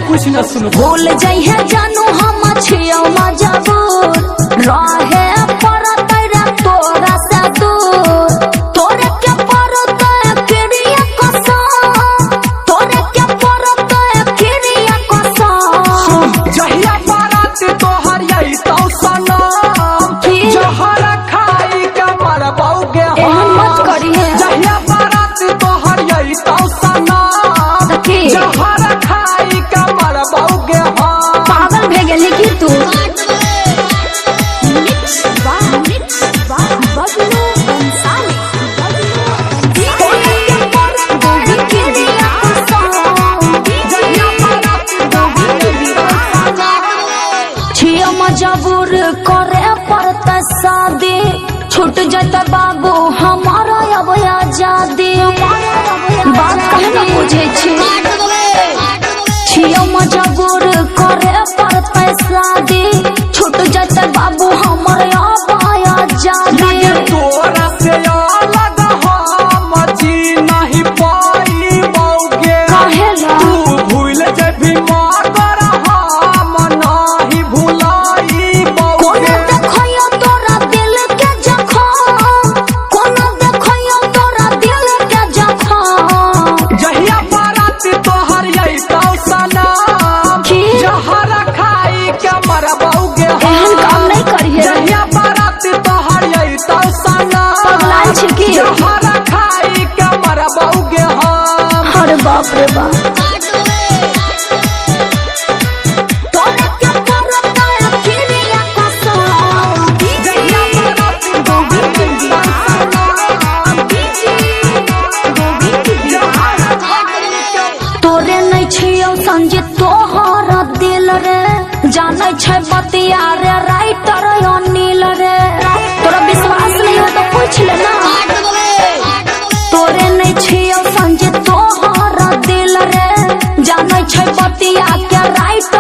कुछ न सुन भूल जाइए जानू हम छियो मजबूर रहे पर तेरा तोरा से दूर तोरे के परते किरिया कसम तोरे के परते किरिया कसम जहिया बारात तोहर यही तो सनम जहर खाई के मरबौगे एहन मत करिए जहिया बारात तोहर यही तो सनम जहर खाई के मरबौगे पागल भे गेली की तू मजबूर करे पड़ता शादी छूट जाता बाबू हमारा अब आजादी बात कहे न बुझे छियो मजबूर करे पड़ता शादी छूट जाता बाबू हमारा अब आजादी तोरा से अलग हम जी नहीं पाई बौगे कहेला तू भूल जभी मगर हम नहीं भुलाई बौगे देखियो तोरा दिल के जखम कोना देखियो तोरा दिल के जखम जहिया बारात तोहर यही तो सनम जहर खाई के मरबौगे एहन काम नहीं करिए जहिया बारात तोहर यही तो पगलाइन सनम छिकी जहर खाई के मरबौगे हम अरे बाप रे बाप तोरे के परता किरिया कसम जहिया बारात तोहर यही तो सनम तोरे नहीं छियो संजीत तोहर दिल रे जाने छै बतिया रे राइटर अनिल रे तोरा विश्वास नहीं हो तो पूछ ले ना तोरे नहीं छियो संजीत तोहर दिल रे जाने छै बतिया के राइटर